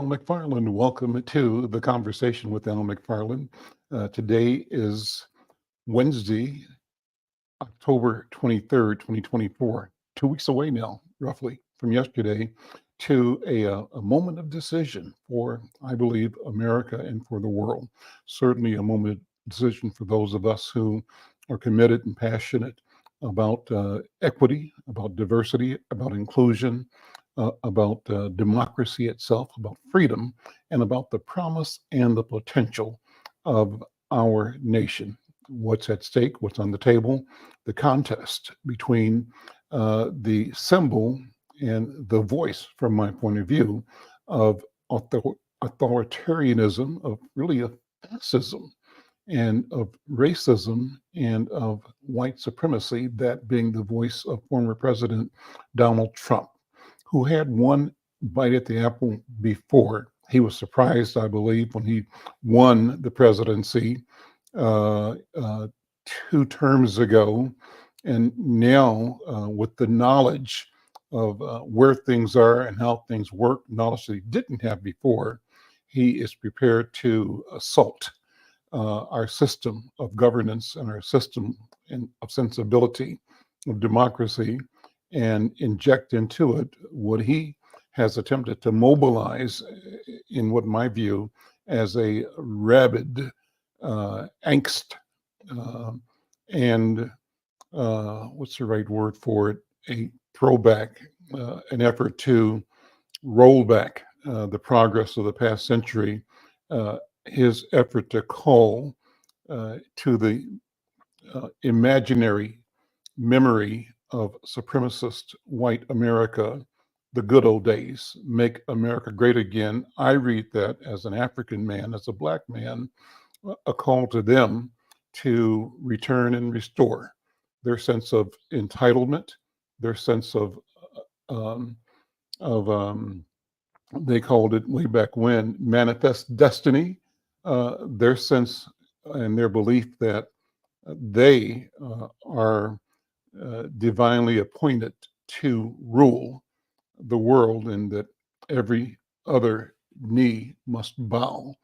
Al McFarlane. Welcome to the Conversation with Al McFarlane. Today is Wednesday, October 23rd, 2024. 2 weeks away now, roughly, from yesterday, to a moment of decision for, I believe, America and for the world. Certainly a moment of decision for those of us who are committed and passionate about equity, about diversity, about inclusion, about democracy itself, about freedom, and about the promise and the potential of our nation. What's at stake, what's on the table, the contest between the symbol and the voice, from my point of view, of authoritarianism, of really a fascism, and of racism and of white supremacy, that being the voice of former President Donald Trump, who had one bite at the apple before. He was surprised, I believe, when he won the presidency uh, uh, 2 terms ago. And now, with the knowledge of where things are and how things work, knowledge that he didn't have before, he is prepared to assault our system of governance and our system of sensibility of democracy, and inject into it what he has attempted to mobilize in what my view as a rabid angst uh, and what's the right word for it? A throwback, an effort to roll back the progress of the past century, uh, his effort to call to the imaginary memory of supremacist white America, the good old days, make America great again. I read that as an African man, as a Black man, a call to them to return and restore their sense of entitlement, their sense um, of they called it way back when, manifest destiny, their sense and their belief that they are divinely appointed to rule the world, and that every other knee must bow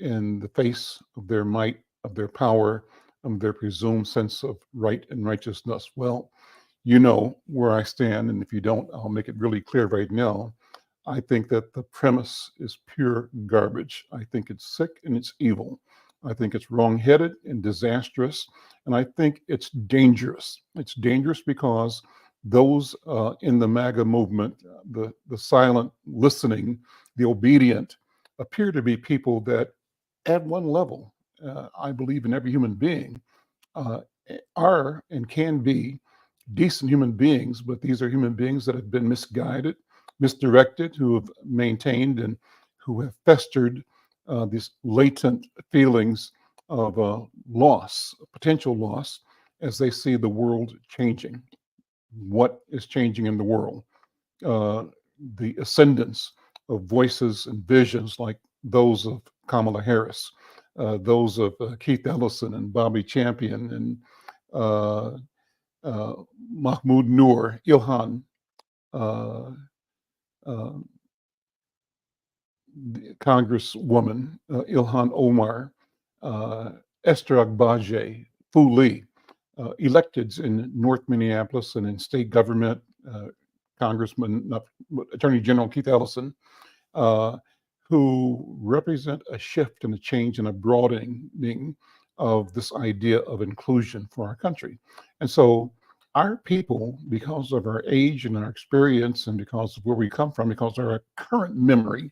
in the face of their might, of their power, of their presumed sense of right and righteousness. Well, you know where I stand, and if you don't, I'll make it really clear right now. I think that the premise is pure garbage. I think it's sick and it's evil. I think it's wrong-headed and disastrous, and I think it's dangerous. It's dangerous because those in the MAGA movement, the silent listening, the obedient, appear to be people that, at one level, I believe in every human being, uh, are and can be decent human beings, but these are human beings that have been misguided, misdirected, who have maintained and who have festered these latent feelings of loss, potential loss, as they see the world changing. What is changing in the world? Uh, the ascendance of voices and visions like those of Kamala Harris, those of Keith Ellison and Bobby Champion and uh, uh, Mahmoud Noor, Ilhan, uh, uh, Congresswoman Ilhan Omar, uh, Esther Agbaje, Fu Lee, electeds in North Minneapolis and in state government, Congressman, Attorney General Keith Ellison, uh, who represent a shift and a change and a broadening of this idea of inclusion for our country. And so our people, because of our age and our experience and because of where we come from, because of our current memory,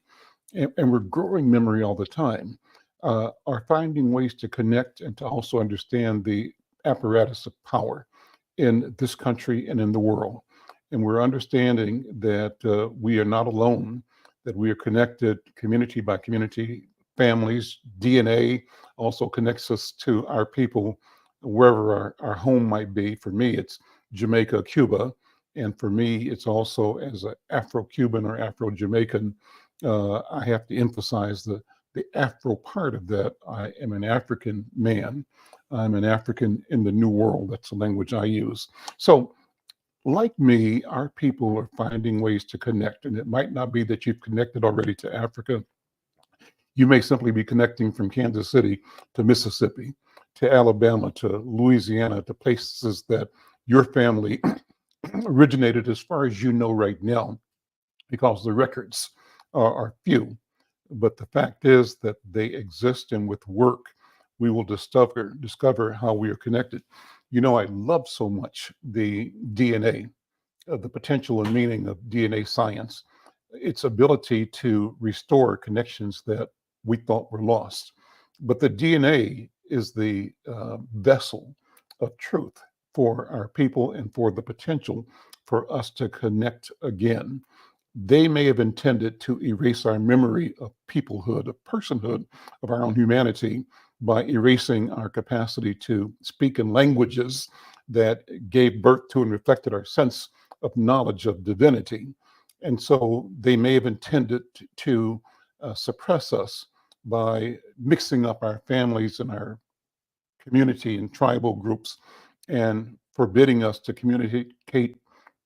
and we're growing memory all the time, are finding ways to connect and to also understand the apparatus of power in this country and in the world. And we're understanding that we are not alone, that we are connected community by community, families, DNA also connects us to our people wherever our home might be. For me, it's Jamaica, Cuba. And for me, it's also as an Afro-Cuban or Afro-Jamaican, I have to emphasize the Afro part of that. I am an African man. I'm an African in the New World. That's the language I use. So, like me, our people are finding ways to connect. And it might not be that you've connected already to Africa You may simply be connecting from Kansas City to Mississippi, to Alabama, to Louisiana, to places that your family originated as far as you know right now, because the records are few. But the fact is that they exist, and with work, we will discover how we are connected. I love so much the DNA, the potential and meaning of DNA science, its ability to restore connections that we thought were lost. But the DNA is the vessel of truth for our people and for the potential for us to connect again. They may have intended to erase our memory of peoplehood, of personhood, of our own humanity by erasing our capacity to speak in languages that gave birth to and reflected our sense of knowledge of divinity. And so they may have intended to suppress us by mixing up our families and our community and tribal groups and forbidding us to communicate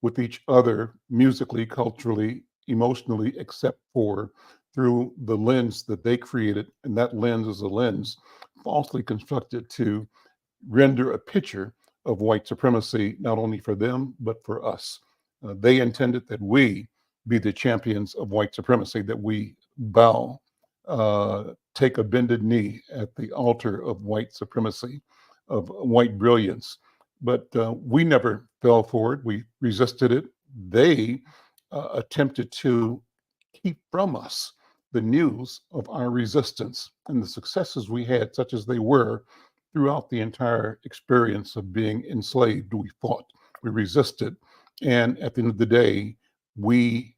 with each other musically, culturally, emotionally, except for through the lens that they created. And that lens is a lens falsely constructed to render a picture of white supremacy, not only for them, but for us. They intended that we be the champions of white supremacy, that we bow, take a bended knee at the altar of white supremacy, of white brilliance. But we never fell for it. We resisted it. They attempted to keep from us the news of our resistance and the successes we had, such as they were, throughout the entire experience of being enslaved. We fought, we resisted, and at the end of the day, we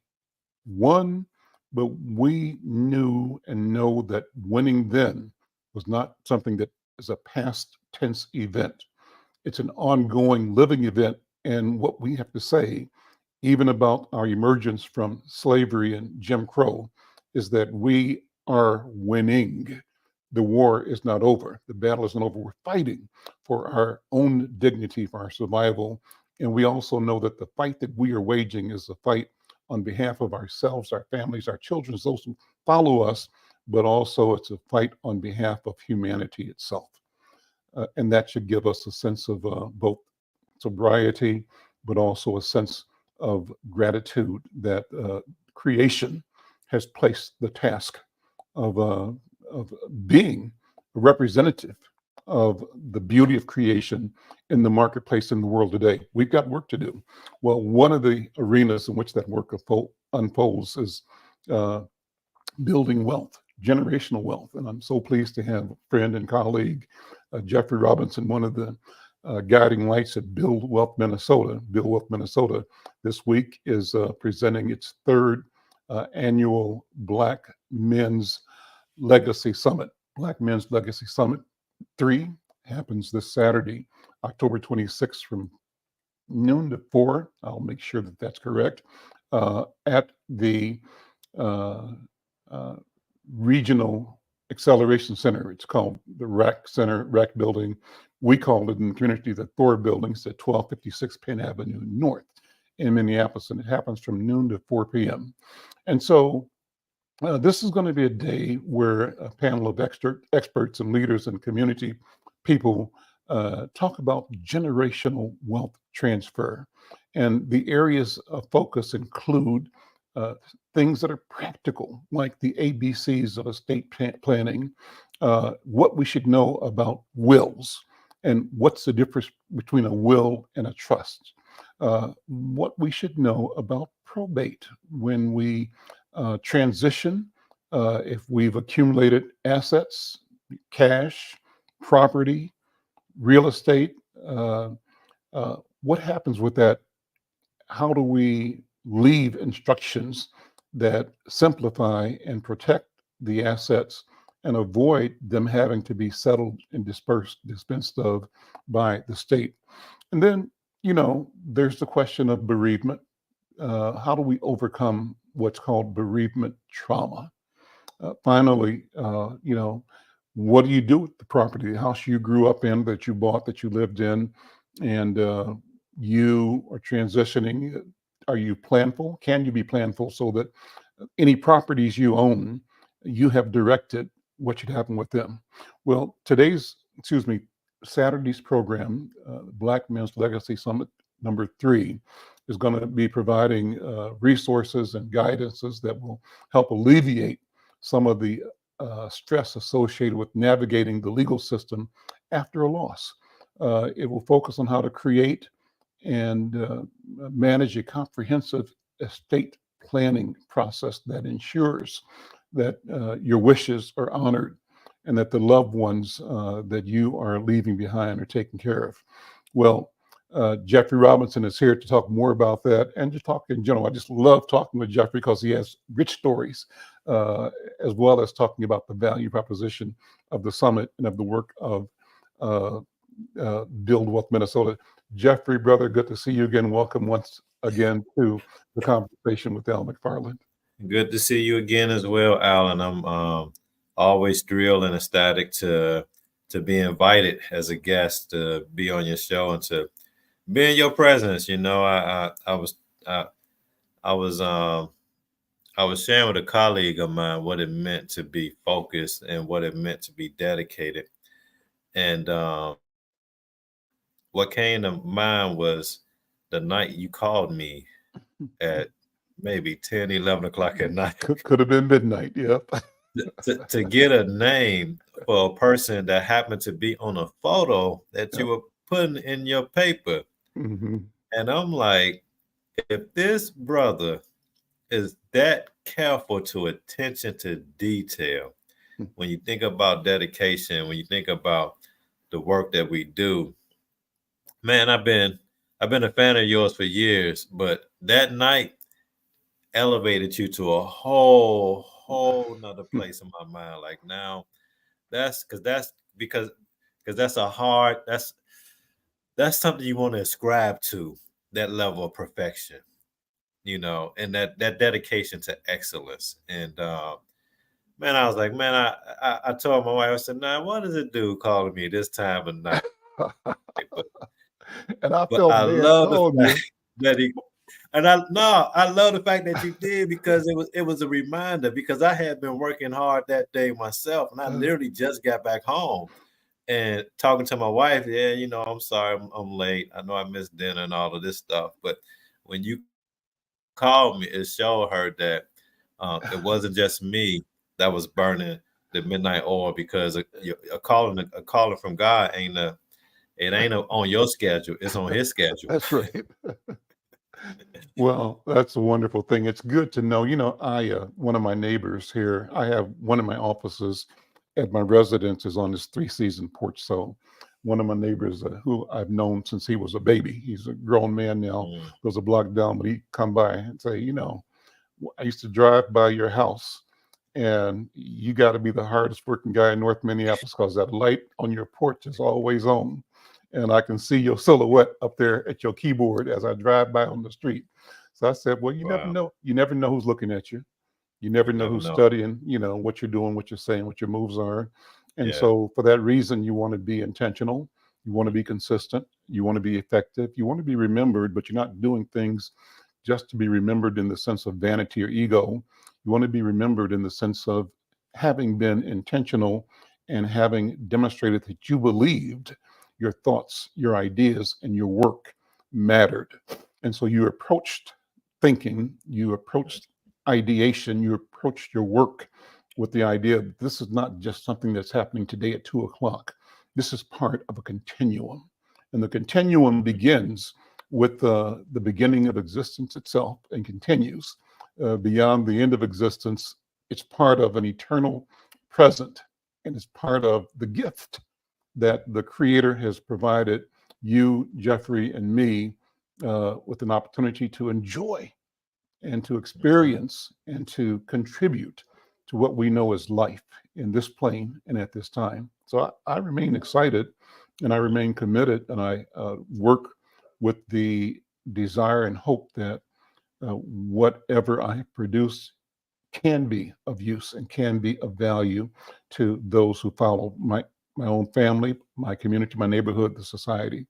won, but we knew and know that winning then was not something that is a past tense event. It's an ongoing living event. And what we have to say, even about our emergence from slavery and Jim Crow, is that we are winning. The war is not over. The battle is not over. We're fighting for our own dignity, for our survival. And we also know that the fight that we are waging is a fight on behalf of ourselves, our families, our children, those who follow us, but also it's a fight on behalf of humanity itself. And that should give us a sense of both sobriety, but also a sense of gratitude that creation has placed the task of being a representative of the beauty of creation in the marketplace in the world today. We've got work to do. Well, one of the arenas in which that work unfolds is uh, building wealth, generational wealth. And I'm so pleased to have a friend and colleague, Jeffrey Robinson, one of the guiding lights at Build Wealth Minnesota. Build Wealth Minnesota this week is presenting its third annual Black Men's Legacy Summit. Black Men's Legacy Summit 3 happens this Saturday, October 26th from noon to 4. I'll make sure that that's correct. At the uh, uh, Regional Acceleration Center. It's called the RAC Center, RAC Building. We call it in the community the Thor Building. It's at 1256 Penn Avenue North in Minneapolis, and it happens from noon to 4 p.m. And so this is going to be a day where a panel of experts and leaders and community people talk about generational wealth transfer. And the areas of focus include uh, things that are practical, like the ABCs of estate planning, what we should know about wills, and what's the difference between a will and a trust, what we should know about probate when we transition, if we've accumulated assets, cash, property, real estate, what happens with that? How do we leave instructions that simplify and protect the assets and avoid them having to be settled and dispensed of by the state? And then, there's the question of bereavement. How do we overcome what's called bereavement trauma? Finally, what do you do with the property, the house you grew up in, that you bought, that you lived in, and you are transitioning? Are you planful? Can you be planful so that any properties you own you have directed what should happen with them. Well, Saturday's program, Black Men's Legacy Summit #3, is going to be providing resources and guidances that will help alleviate some of the stress associated with navigating the legal system after a loss. It will focus on how to create and manage a comprehensive estate planning process that ensures that your wishes are honored and that the loved ones that you are leaving behind are taken care of. Well, Jeffrey Robinson is here to talk more about that and just talk in general. I just love talking with Jeffrey because he has rich stories, as well as talking about the value proposition of the summit and of the work of uh, Build Wealth Minnesota. Jeffrey, brother, good to see you again. Welcome once again to the Conversation with Al McFarlane. Good to see you again as well, Alan. I'm always thrilled and ecstatic to be invited as a guest to be on your show and to be in your presence. I I was um I was sharing with a colleague of mine what it meant to be focused and what it meant to be dedicated. And what came to mind was the night you called me at maybe 10, 11 o'clock at night Could have been midnight. Yep. to get a name for a person that happened to be on a photo that you Yep. were putting in your paper. Hmm. And I'm like, if this brother is that careful to attention to detail, when you think about dedication, when you think about the work that we do, man, I've been a fan of yours for years, but that night elevated you to a whole nother place in my mind. Like now, that's because that's a hard that's something you want to ascribe to, that level of perfection, and that dedication to excellence. And man, I was like, man, I told my wife, I said, nah, what does it do calling me this time of night? But And I but felt I bad love the calling fact you. that he and I no, I love the fact that you did, because it was a reminder, because I had been working hard that day myself, and I Uh, literally just got back home and talking to my wife. Yeah, I'm sorry, I'm late. I know I missed dinner and all of this stuff, but when you called me, it showed her that it wasn't just me that was burning the midnight oil, because a calling from God ain't on your schedule. It's on His schedule. that's right. Well, that's a wonderful thing. It's good to know. One of my neighbors here, I have one of my offices at my residence is on this three-season porch. So one of my neighbors who I've known since he was a baby, he's a grown man now, Mm, lives a block down, but he come by and say, I used to drive by your house and you got to be the hardest working guy in North Minneapolis because that light on your porch is always on. And I can see your silhouette up there at your keyboard as I drive by on the street. So I said, well, you never wow, know. You never know who's looking at you. You never you know never who's know. studying, what you're doing, what you're saying, what your moves are. And Yeah. so for that reason, you want to be intentional. You want to be consistent. You want to be effective. You want to be remembered, but you're not doing things just to be remembered in the sense of vanity or ego. You want to be remembered in the sense of having been intentional and having demonstrated that you believed your thoughts, your ideas, and your work mattered. And so you approached thinking, you approached ideation, you approached your work with the idea that this is not just something that's happening today at 2 o'clock. This is part of a continuum. And the continuum begins with the beginning of existence itself and continues beyond the end of existence. It's part of an eternal present, and it's part of the gift that the Creator has provided you, Jeffrey, and me with an opportunity to enjoy and to Mhm. experience and to contribute to what we know as life in this plane and at this time. So I remain excited and I remain committed, and I work with the desire and hope that whatever I produce can be of use and can be of value to those who follow my own family, my community, my neighborhood, the society.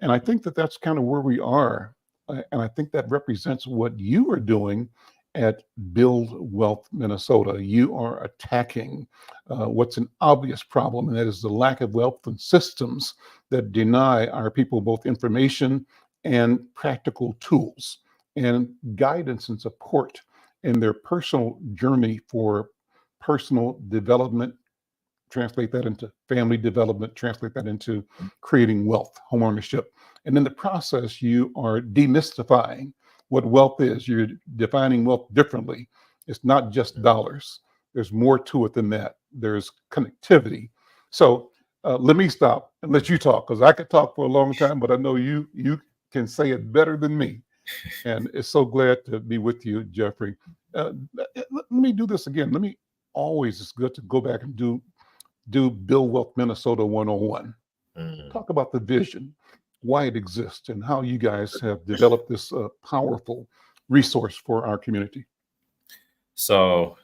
And I think that that's kind of where we are. And I think that represents what you are doing at Build Wealth Minnesota, you are attacking what's an obvious problem, and that is the lack of wealth and systems that deny our people both information and practical tools and guidance and support in their personal journey for personal development. Translate that into family development, translate that into creating wealth, home ownership. And in the process, you are demystifying what wealth is. You're defining wealth differently. It's not just dollars, there's more to it than that. There's connectivity. So let me stop and let you talk, because I could talk for a long time, but I know you can say it better than me. And it's so glad to be with you, Jeffrey. Let me do this again. Let me always, it's good to go back and do Build Wealth Minnesota 101. Mm. Talk about the vision, why it exists, and how you guys have developed this powerful resource for our community. So,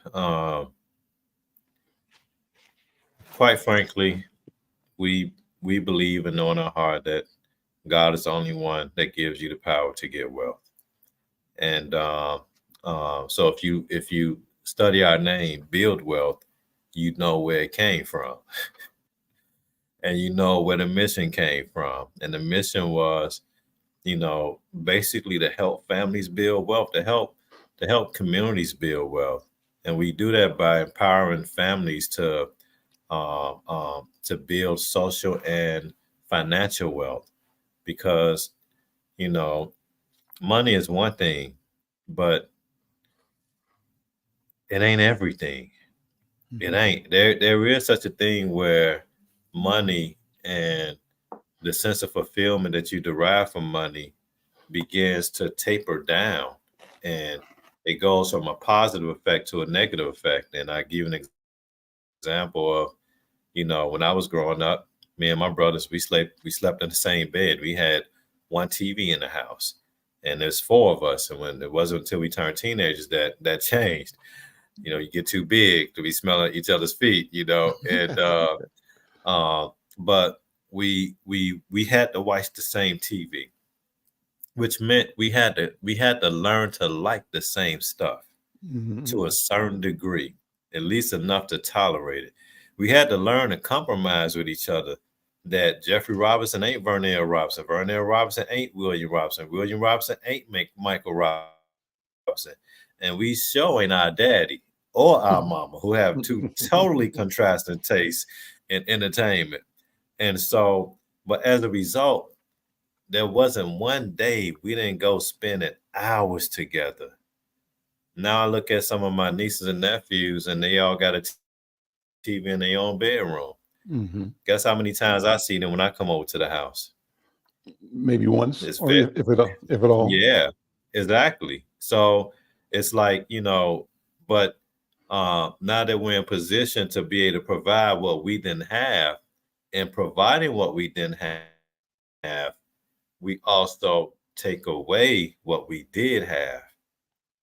quite frankly, we we believe and know in our heart that God is the only one that gives you the power to get wealth. And so, if you study our name, Build Wealth, you know where it came from, and you know where the mission came from. And the mission was, basically to help families build wealth, to help communities build wealth. And we do that by empowering families to build social and financial wealth. Because you know money is one thing, but it ain't everything. It Mhm. ain't. There is such a thing where money and the sense of fulfillment that you derive from money begins to taper down, and it goes from a positive effect to a negative effect. And I give an example of, when I was growing up, me and my brothers, we slept in the same bed. We had one TV in the house, and there's four of us. And when it wasn't until we turned teenagers that changed. You get too big to be smelling each other's feet. And but we had to watch the same TV, which meant we had to learn to like the same stuff to a Mhm. certain degree, at least enough to tolerate it. We had to learn to compromise with each other. That Jeffrey Robinson ain't Vernell Robinson. Vernell Robinson ain't William Robinson. William Robinson ain't Michael Robinson. And we sure ain't our daddy or our mama, who have two totally contrasting tastes in entertainment. And so, but as a result, there wasn't one day we didn't go spending hours together. Now I look at some of my nieces and nephews, and they all got a TV in their own bedroom. Guess how many Mhm. times I see them when I come over to the house? Maybe It's once, or if at all. yeah, exactly. So it's like, but now that we're in position to be able to provide what we didn't have, and providing what we didn't have, we also take away what we did have,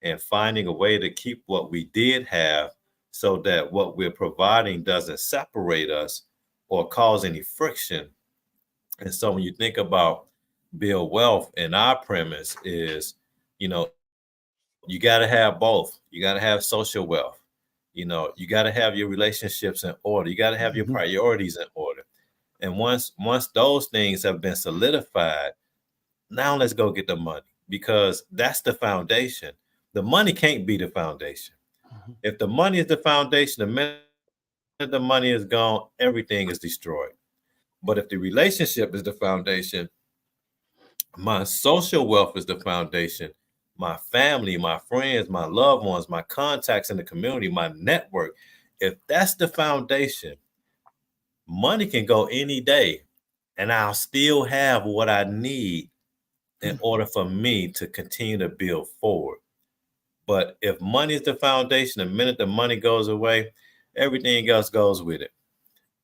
and finding a way to keep what we did have so that what we're providing doesn't separate us or cause any friction. And so when you think about build wealth, and our premise is, you got to have both. You got to have social wealth. You got to have your relationships in order. You got to have your Mhm. priorities in order. And once those things have been solidified, now let's go get the money, because that's the foundation. The money can't be the foundation. If the money is the foundation, the minute the money is gone, everything is destroyed. But if the relationship is the foundation, my social wealth is the foundation. My family, my friends, my loved ones, my contacts in the community, my network. If that's the foundation, money can go any day, and I'll still have what I need in order for me to continue to build forward. But if money is the foundation, the minute the money goes away, everything else goes with it.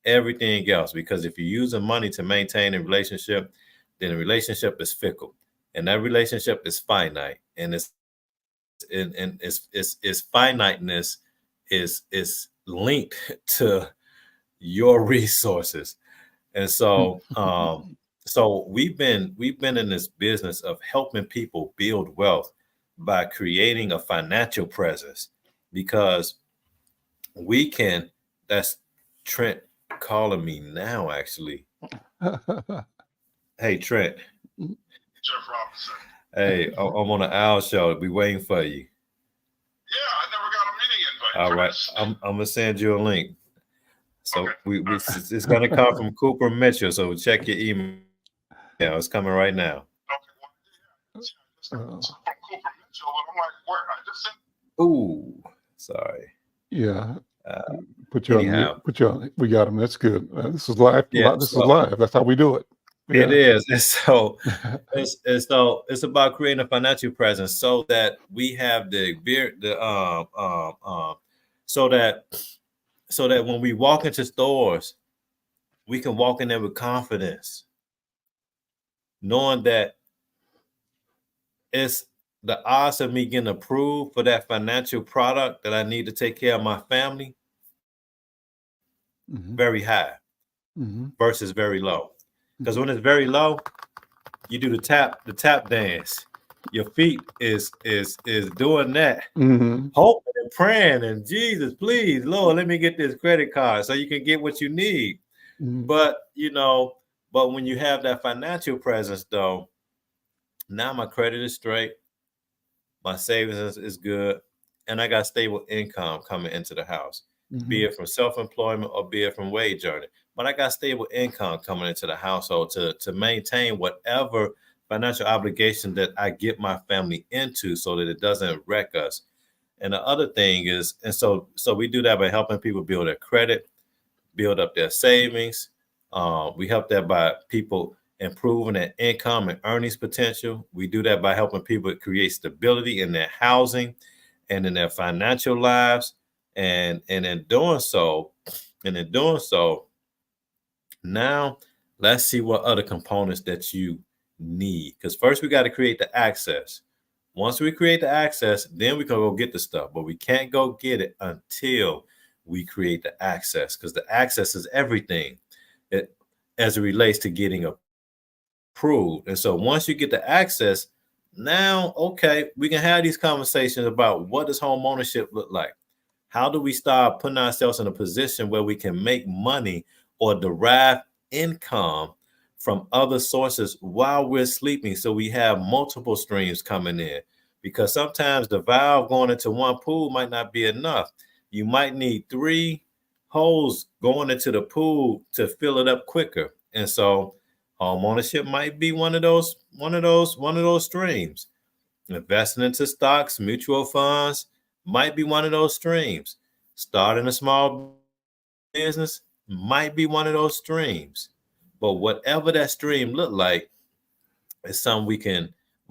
Everything else. Because if you're using money to maintain a relationship, then the relationship is fickle. And that relationship is finite. And its finiteness is linked to your resources. And so we've been in this business of helping people build wealth by creating a financial presence, because we can. That's Trent calling me now, actually. Hey, Trent. Jeff Robinson. Hey, I'm on the Owl Show. We waiting for you. Yeah, I never got a meeting invite. All right, I'm gonna send you a link. So it's gonna come from Cooper Mitchell. So check your email. It's coming right now. Okay, well, yeah, from Cooper Mitchell, and I'm like, where? I just sent. Ooh, sorry. Yeah. Put you anyhow. on. Put you on. We got him. That's good. This is live. Yeah, This is live. That's how we do it. Yeah. It is. And so it's about creating a financial presence so that we have so that when we walk into stores, we can walk in there with confidence, knowing that it's the odds of me getting approved for that financial product that I need to take care of my family very high versus very low. Because when it's very low, you do the tap dance. Your feet is doing that, hoping and praying, and Jesus, please, Lord, let me get this credit card so you can get what you need. But when you have that financial presence, though, now my credit is straight, my savings is good, and I got stable income coming into the house, be it from self-employment or be it from wage earning. But I got stable income coming into the household to maintain whatever financial obligation that I get my family into so that it doesn't wreck us. And the other thing is, and so we do that by helping people build their credit, build up their savings. We help that by people improving their income and earnings potential. We do that by helping people create stability in their housing and in their financial lives. And in doing so, now let's see what other components that you need. Because first we got to create the access. Once we create the access, then we can go get the stuff. But we can't go get it until we create the access, because the access is everything as it relates to getting approved. And so once you get the access, now, okay, we can have these conversations about what does home ownership look like? How do we start putting ourselves in a position where we can make money or derive income from other sources while we're sleeping, so we have multiple streams coming in? Because sometimes the valve going into one pool might not be enough. You might need 3 holes going into the pool to fill it up quicker. And so home ownership might be one of those streams. Investing into stocks, mutual funds might be one of those streams. Starting a small business might be one of those streams. But whatever that stream look like is something we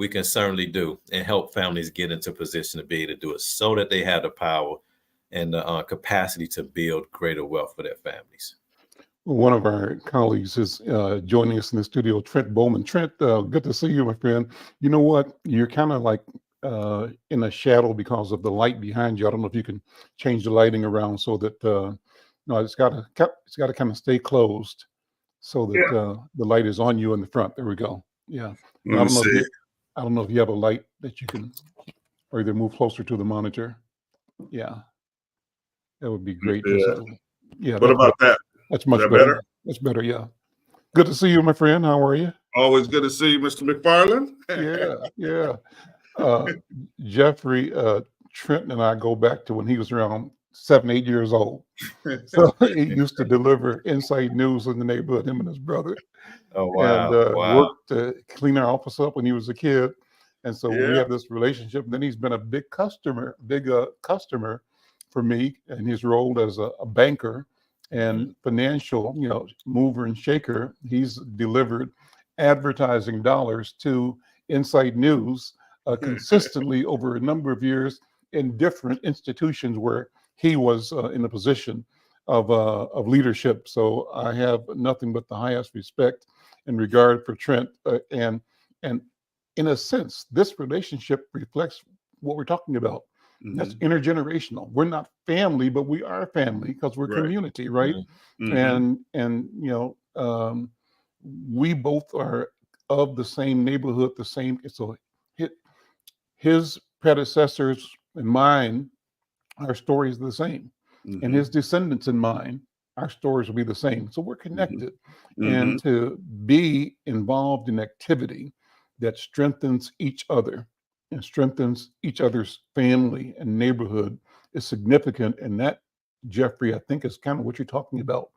can certainly do and help families get into position to be able to do it, so that they have the power and the capacity to build greater wealth for their families. One of our colleagues is joining us in the studio, Trent Bowman. Trent, good to see you, my friend. You know what? You're kind of like in a shadow because of the light behind you. I don't know if you can change the lighting around so that no, it's got to kind of stay closed so that the light is on you in the front. There we go. Yeah. I don't know if you have a light that you can, or either move closer to the monitor. Yeah, that would be great. Yeah. What about that? That's much better. That's better. Yeah. Good to see you, my friend. How are you? Always good to see you, Mr. McFarlane. Yeah. Jeffrey, Trenton and I go back to when he was around 7, 8 years old. So he used to deliver inside news in the neighborhood, him and his brother. Oh, wow. And worked to clean our office up when he was a kid. And so we have this relationship. And then he's been a big customer for me in his role as a banker and financial, mover and shaker. He's delivered advertising dollars to Inside News consistently over a number of years in different institutions where he was in a position of leadership. So I have nothing but the highest respect and regard for Trent. And in a sense, this relationship reflects what we're talking about. That's intergenerational. We're not family, but we are family because we're community, right? And we both are of the same neighborhood, the same. So his predecessors and mine, our stories are the same. Mhm. And his descendants and mine, our stories will be the same. So we're connected. And to be involved in activity that strengthens each other and strengthens each other's family and neighborhood is significant. And that, Jeffrey, I think is kind of what you're talking about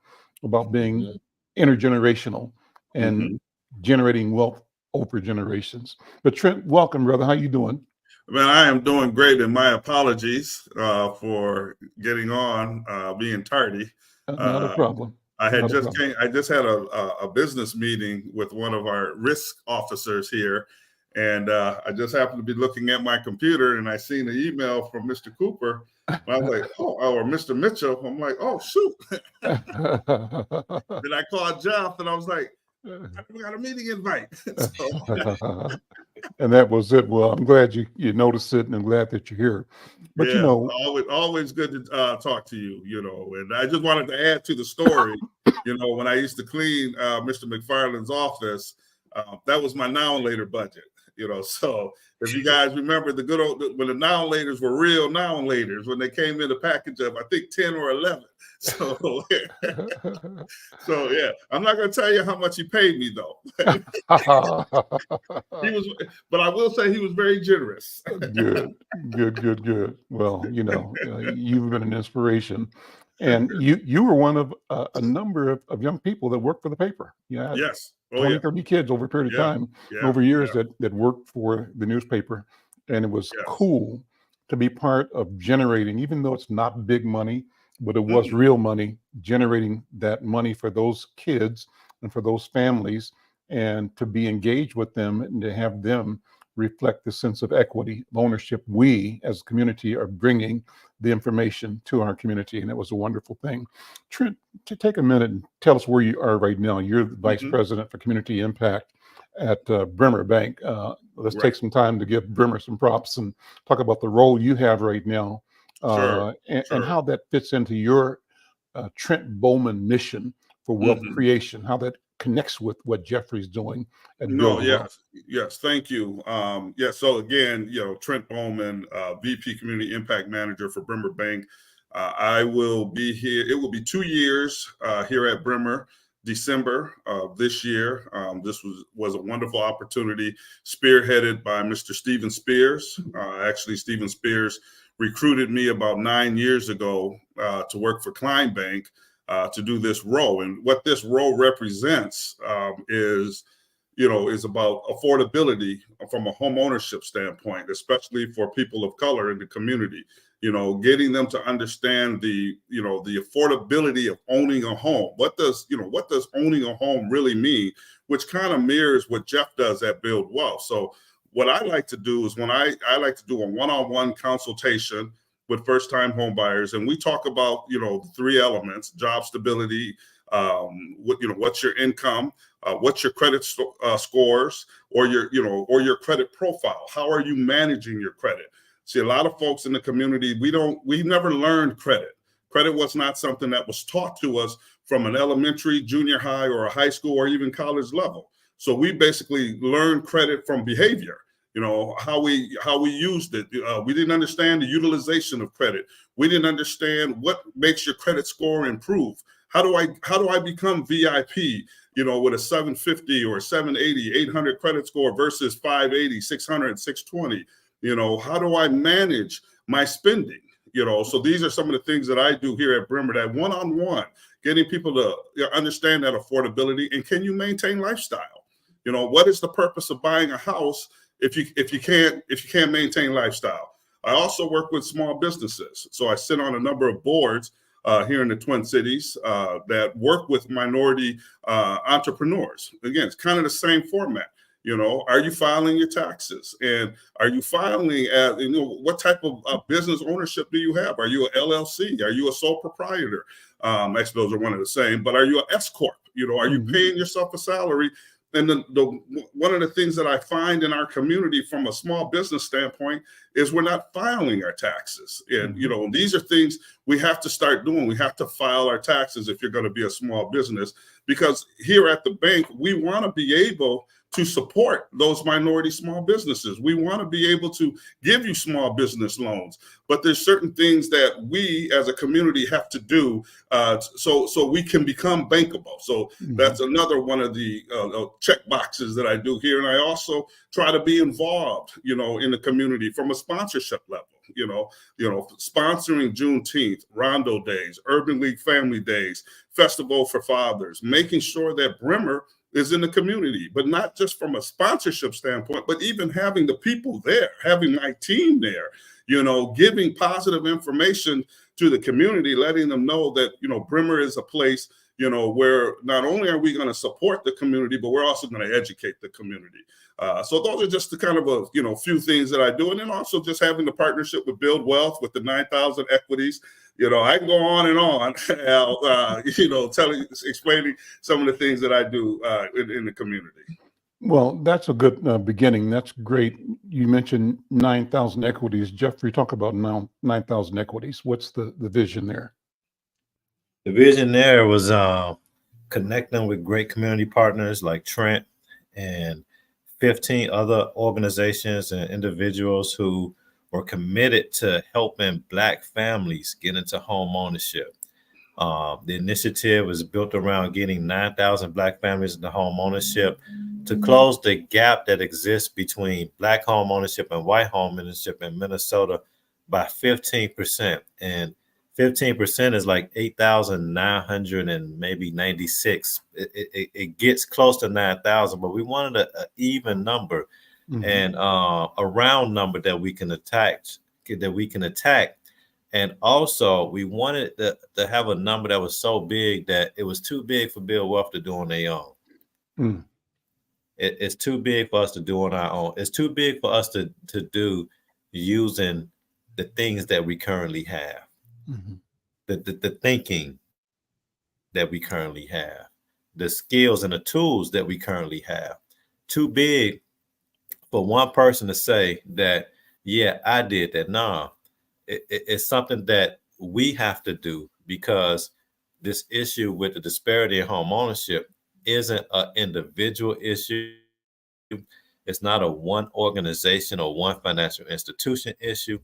being intergenerational and generating wealth over generations. But Trent, welcome, brother. How you doing? Man, I am doing great, and my apologies for getting on, being tardy. Not a problem. I had Not a just problem. I just had a business meeting with one of our risk officers here, and I just happened to be looking at my computer, and I seen an email from Mr. Cooper. And I was like, oh, or Mr. Mitchell. I'm like, oh shoot. Then I called Jeff, and I was like, we got a meeting invite. So, And that was it. Well, I'm glad you noticed it, and I'm glad that you're here. But yeah, always good to talk to you. And I just wanted to add to the story. When I used to clean Mr. McFarlane's office, that was my now and later budget. So if you guys remember the good old when the now and laters were real now and laters, when they came in a package of I think 10 or 11. So so yeah, I'm not going to tell you how much he paid me though. But I will say he was very generous. Good. Well, you've been an inspiration, and you were one of a number of young people that worked for the paper. Yeah. Yes. 20, 30 kids over a period of time, over years that worked for the newspaper. And it was cool to be part of generating, even though it's not big money, but it was real money, generating that money for those kids and for those families, and to be engaged with them and to have them reflect the sense of equity, of ownership. We as a community are bringing the information to our community, and it was a wonderful thing. Trent, to take a minute and tell us where you are right now. You're the Vice President for Community Impact at Bremer Bank. Let's take some time to give Bremer some props and talk about the role you have right now, and how that fits into your Trent Bowman mission for wealth creation, how that connects with what Jeffrey's doing. Yes, thank you. So again, Trent Bowman, VP Community Impact Manager for Bremer Bank. I will be here. It will be 2 years here at Bremer, December of this year. This was a wonderful opportunity, spearheaded by Mr. Stephen Spears. Actually, Stephen Spears recruited me about 9 years ago to work for Klein Bank to do this role. And what this role represents is about affordability from a home ownership standpoint, especially for people of color in the community. Getting them to understand the affordability of owning a home. What does owning a home really mean? Which kind of mirrors what Jeff does at Build Wealth. So what I like to do is I like to do a one-on-one consultation with first-time home buyers, and we talk about the 3 elements: job stability, what's your income, what's your credit scores, or your credit profile. How are you managing your credit? See, a lot of folks in the community, we never learned credit. Credit was not something that was taught to us from an elementary, junior high, or a high school, or even college level. So we basically learned credit from behavior. How we used it. We didn't understand the utilization of credit. We didn't understand what makes your credit score improve. How do I become VIP, with a 750 or 780, 800 credit score versus 580, 600, 620? How do I manage my spending? So these are some of the things that I do here at Bremer, that one-on-one, getting people to understand that affordability, and can you maintain lifestyle? What is the purpose of buying a house if you can't maintain lifestyle? I also work with small businesses. So I sit on a number of boards here in the Twin Cities that work with minority entrepreneurs. Again, it's kind of the same format. Are you filing your taxes? And are you filing what type of business ownership do you have? Are you an LLC? Are you a sole proprietor? Actually, those are one of the same, but are you an S Corp? Are you paying yourself a salary? And one of the things that I find in our community from a small business standpoint is we're not filing our taxes. And, these are things we have to start doing. We have to file our taxes if you're going to be a small business, because here at the bank, we want to be able to support those minority small businesses. We want to be able to give you small business loans, but there's certain things that we as a community have to do so we can become bankable. So that's another one of the check boxes that I do here. And I also try to be involved, in the community from a sponsorship level, sponsoring Juneteenth, Rondo Days, Urban League Family Days, Festival for Fathers, making sure that Bremer is in the community, but not just from a sponsorship standpoint, but even having the people there, having my team there, giving positive information to the community, letting them know that, Bremer is a place, where not only are we going to support the community, but we're also going to educate the community. So those are just the kind of a few things that I do. And then also just having the partnership with Build Wealth with the 9,000 equities. I can go on and on, Al, explaining some of the things that I do in the community. Well, that's a good beginning. That's great. You mentioned 9,000 equities. Jeffrey, talk about now 9,000 equities. What's the vision there? The vision there was connecting with great community partners like Trent and 15 other organizations and individuals who were committed to helping Black families get into home ownership. The initiative was built around getting 9,000 Black families into home ownership to close the gap that exists between Black home ownership and white home ownership in Minnesota by 15%. And 15% is like 8,900 and maybe 96. It gets close to 9,000, but we wanted an even number and a round number that we can attack. And also, we wanted to have a number that was so big that it was too big for Build Wealth to do on their own. It's too big for us to do on our own. It's too big for us to do using the things that we currently have. The thinking that we currently have, the skills and the tools that we currently have. Too big for one person to say that, yeah, I did that. No, it's something that we have to do because this issue with the disparity in home ownership isn't an individual issue. It's not a one organization or one financial institution issue.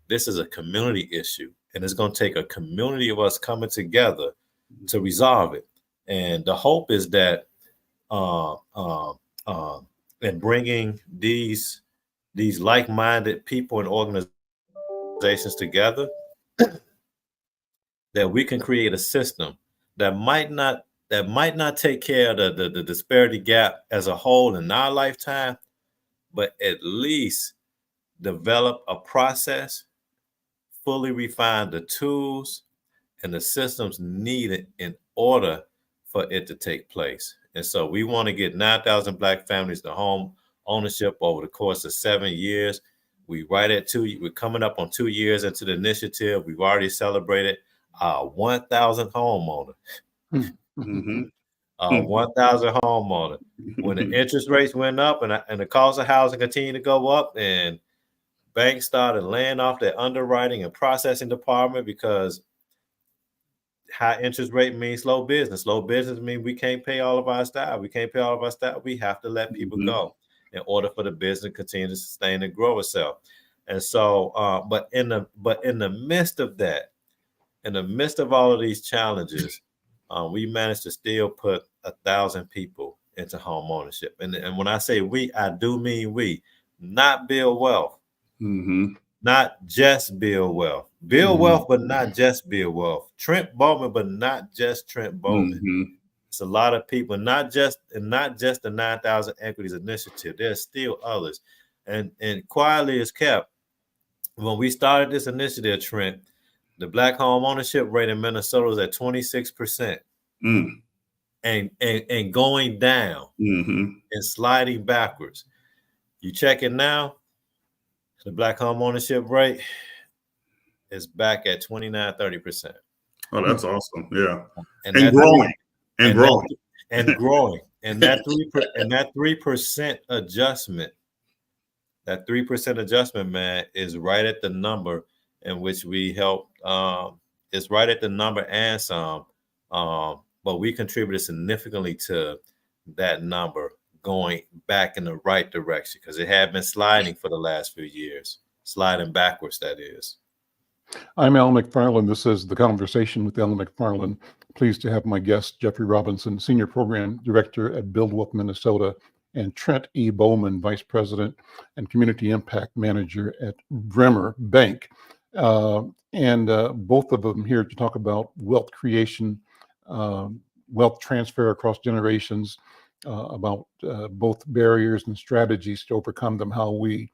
This is a community issue, and it's going to take a community of us coming together to resolve it. And the hope is that in bringing these like-minded people and organizations together, that we can create a system that might not take care of the disparity gap as a whole in our lifetime, but at least develop a process, fully refine the tools and the systems needed in order for it to take place. And so we want to get 9,000 Black families to home ownership over the course of 7 years. We're coming up on 2 years into the initiative. We've already celebrated 1,000 homeowners. 1,000 homeowners. When the interest rates went up and the cost of housing continued to go up, and banks started laying off their underwriting and processing department because high interest rate means slow business. Slow business means we can't pay all of our staff. We have to let people go in order for the business to continue to sustain and grow itself. And so, but in the midst of that, in the midst of all of these challenges, we managed to still put 1,000 people into home ownership. And when I say we, I do mean we, not Build Wealth. Not just Build Wealth. Build Wealth, but not just Build Wealth. Trent Bowman, but not just Trent Bowman. It's a lot of people, not just the 9,000 Equities Initiative. There's still others. And quietly as kept, when we started this initiative, Trent, the Black home ownership rate in Minnesota was at 26%. And going down and sliding backwards. You check it now, the Black home ownership rate is back at 29-30%. Oh, that's awesome. Yeah. And growing. And growing. And growing. And that 3% adjustment, that 3% adjustment, man, is right at the number in which we help. It's right at the number and some. But we contributed significantly to that number going back in the right direction? Because it had been sliding for the last few years, sliding backwards, that is. I'm Al McFarlane. This is The Conversation with Al McFarlane. Pleased to have my guest, Jeffrey Robinson, Senior Program Director at BuildWealth Minnesota, and Trent E. Bowman, Vice President and Community Impact Manager at Bremer Bank. And both of them here to talk about wealth creation, wealth transfer across generations, about both barriers and strategies to overcome them, how we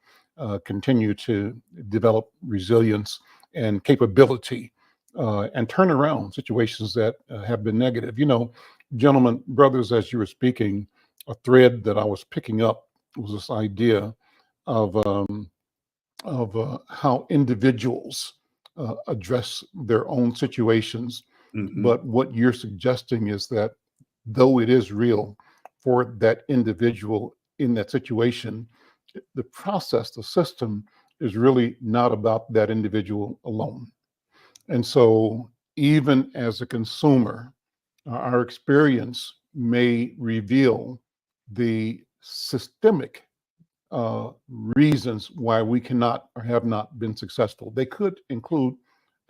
continue to develop resilience and capability and turn around situations that have been negative. You know, gentlemen, brothers, as you were speaking, a thread that I was picking up was this idea of how individuals address their own situations. But what you're suggesting is that though it is real for that individual in that situation, the process, the system is really not about that individual alone. And so even as a consumer, our experience may reveal the systemic reasons why we cannot or have not been successful. They could include,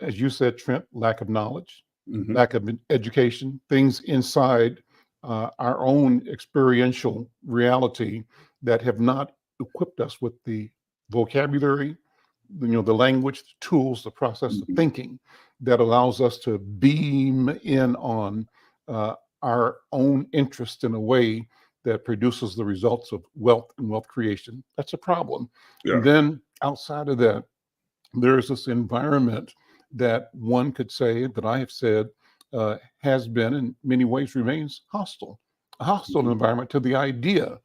as you said, Trent, lack of knowledge, lack of education, things inside our own experiential reality that have not equipped us with the vocabulary, you know, the language, the tools, the process of thinking that allows us to beam in on our own interest in a way that produces the results of wealth and wealth creation. That's a problem. Yeah. And then outside of that, there's this environment that one could say, that I have said, has been in many ways remains hostile, a hostile environment to the idea.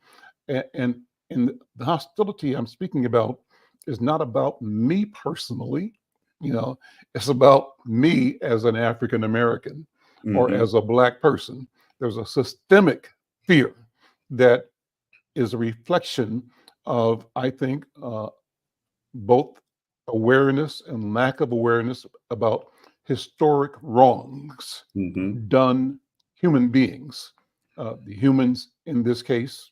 And the hostility I'm speaking about is not about me personally, you know, it's about me as an African American or as a Black person. There's a systemic fear that is a reflection of, I think, both awareness and lack of awareness about historic wrongs done human beings, the humans in this case,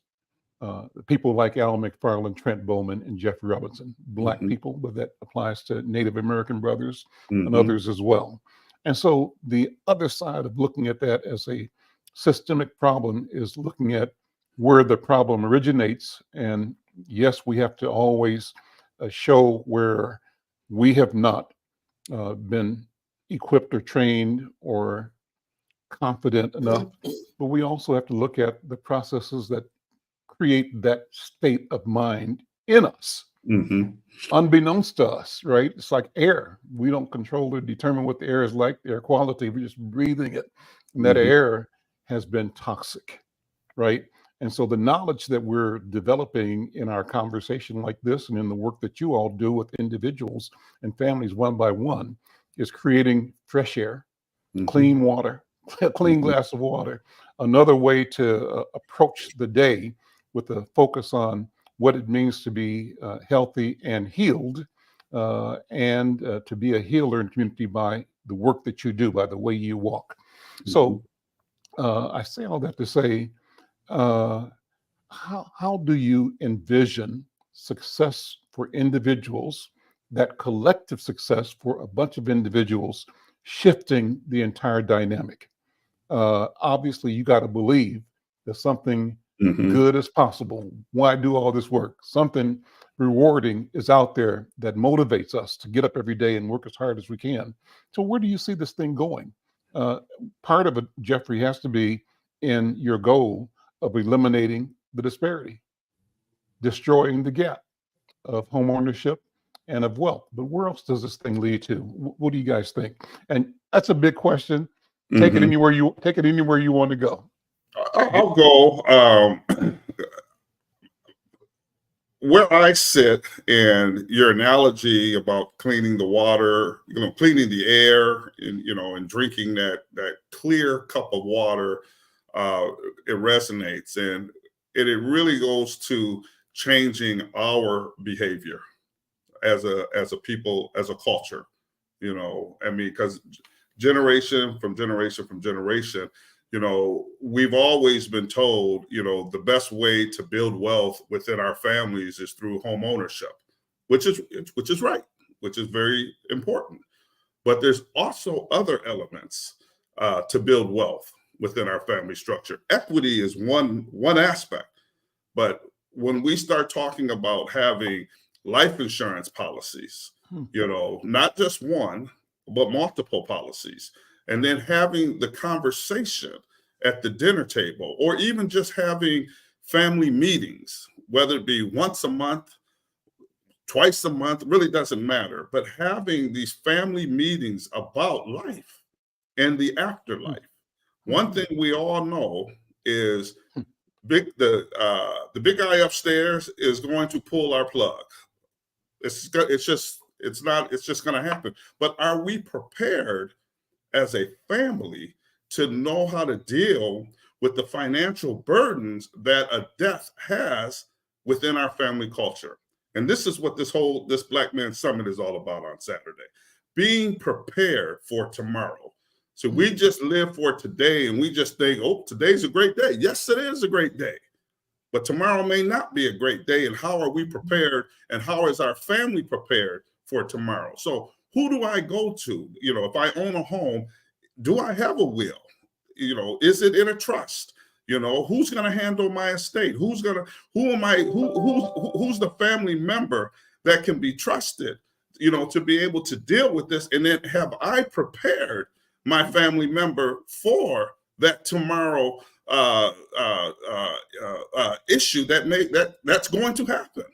the people like Al McFarlane, Trent Bowman, and Jeffrey Robinson, Black people, but that applies to Native American brothers and others as well. And so the other side of looking at that as a systemic problem is looking at where the problem originates. And yes, we have to always show where we have not been equipped or trained or confident enough, but we also have to look at the processes that create that state of mind in us, unbeknownst to us, right? It's like air. We don't control or determine what the air is like, the air quality. We're just breathing it. And that air has been toxic, right? And so the knowledge that we're developing in our conversation like this and in the work that you all do with individuals and families one by one is creating fresh air, clean water, a clean glass of water, another way to approach the day with a focus on what it means to be healthy and healed, and to be a healer in community by the work that you do, by the way you walk. So I say all that to say, how do you envision success for individuals, that collective success for a bunch of individuals, shifting the entire dynamic? Obviously, you got to believe that something good is possible. Why do all this work? Something rewarding is out there that motivates us to get up every day and work as hard as we can. So where do you see this thing going? Part of it, Jeffrey, has to be in your goal of eliminating the disparity, destroying the gap of home ownership and of wealth. But where else does this thing lead to? What do you guys think? And that's a big question. Take it anywhere you want to go. I'll go where I sit, and your analogy about cleaning the water, cleaning the air, and drinking that clear cup of water, it resonates, and it really goes to changing our behavior as a people, as a culture. I mean, because generation from generation, we've always been told, the best way to build wealth within our families is through home ownership, which is right, which is very important. But there's also other elements to build wealth within our family structure. Equity is one aspect, but when we start talking about having life insurance policies, not just one, but multiple policies, and then having the conversation at the dinner table, or even just having family meetings, whether it be once a month, twice a month, really doesn't matter, but having these family meetings about life and the afterlife. One thing we all know is the big guy upstairs is going to pull our plug. It's just going to happen. But are we prepared as a family to know how to deal with the financial burdens that a death has within our family culture? And this is what this Black Man Summit is all about on Saturday. Being prepared for tomorrow. So we just live for today and we just think, oh, today's a great day. Yes, it is a great day. But tomorrow may not be a great day. And how are we prepared? And how is our family prepared for tomorrow? So who do I go to? If I own a home, do I have a will? Is it in a trust? Who's going to handle my estate? Who's the family member that can be trusted, to be able to deal with this? And then have I prepared my family member for that tomorrow issue that's going to happen?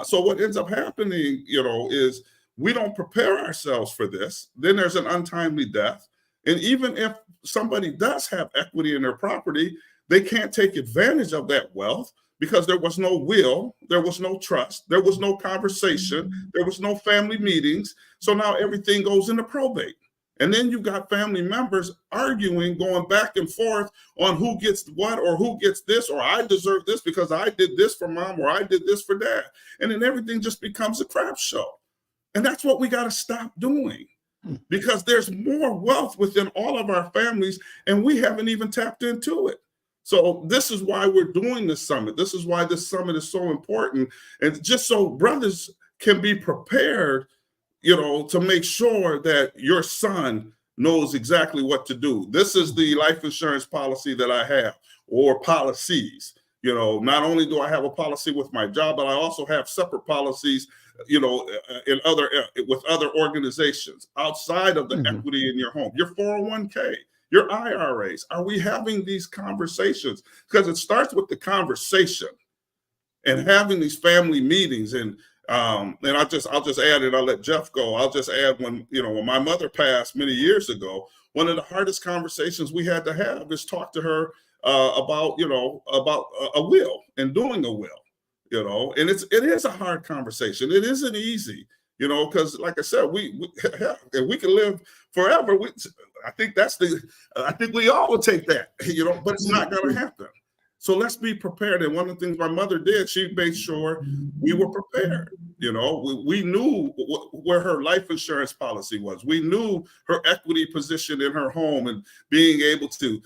So what ends up happening, is we don't prepare ourselves for this. Then there's an untimely death. And even if somebody does have equity in their property, they can't take advantage of that wealth because there was no will, there was no trust, there was no conversation, there was no family meetings. So now everything goes into probate. And then you've got family members arguing, going back and forth on who gets what, or who gets this, or I deserve this because I did this for mom, or I did this for dad. And then everything just becomes a crap show. And that's what we got to stop doing, because there's more wealth within all of our families and we haven't even tapped into it. So this is why we're doing this summit. This is why this summit is so important. And just so brothers can be prepared, to make sure that your son knows exactly what to do. This is the life insurance policy that I have, or policies. Not only do I have a policy with my job, but I also have separate policies, with other organizations outside of the equity in your home, your 401k, your IRAs. Are we having these conversations? Because it starts with the conversation and having these family meetings. And I'll just add it. I'll let Jeff go. I'll just add, when my mother passed many years ago, one of the hardest conversations we had to have is talk to her about a will and doing a will. And it is a hard conversation. It isn't easy, because like I said, we can live forever. I think we all will take that, but it's not going to happen. So let's be prepared. And one of the things my mother did, she made sure we were prepared. We knew where her life insurance policy was. We knew her equity position in her home, and being able to,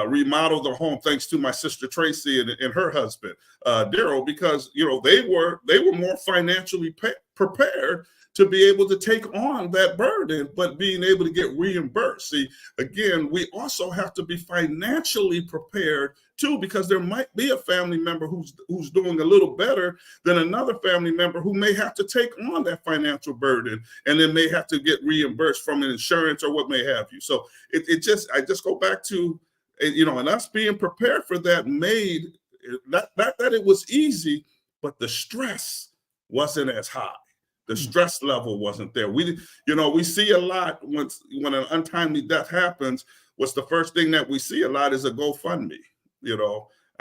remodel the home, thanks to my sister Tracy and her husband, Daryl, because, they were more financially prepared to be able to take on that burden, but being able to get reimbursed. See, again, we also have to be financially prepared too, because there might be a family member who's doing a little better than another family member who may have to take on that financial burden, and then may have to get reimbursed from an insurance or what may have you. So I just go back to, and us being prepared for that made that it was easy, but the stress wasn't as high. The stress level wasn't there. We see a lot when an untimely death happens. What's the first thing that we see a lot is a GoFundMe,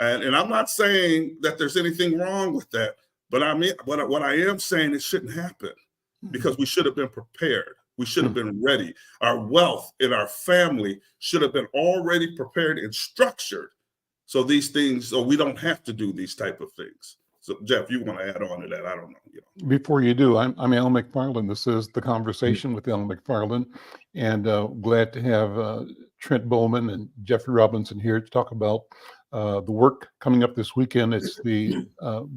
and I'm not saying that there's anything wrong with that, but what I am saying, it shouldn't happen, because we should have been prepared. We should have been ready. Our wealth in our family should have been already prepared and structured, so we don't have to do these type of things. So, Jeff, you want to add on to that? I don't know. Before you do, I'm Al McFarlane. This is the Conversation with Al McFarlane, and glad to have Trent Bowman and Jeffrey Robinson here to talk about the work coming up this weekend. It's the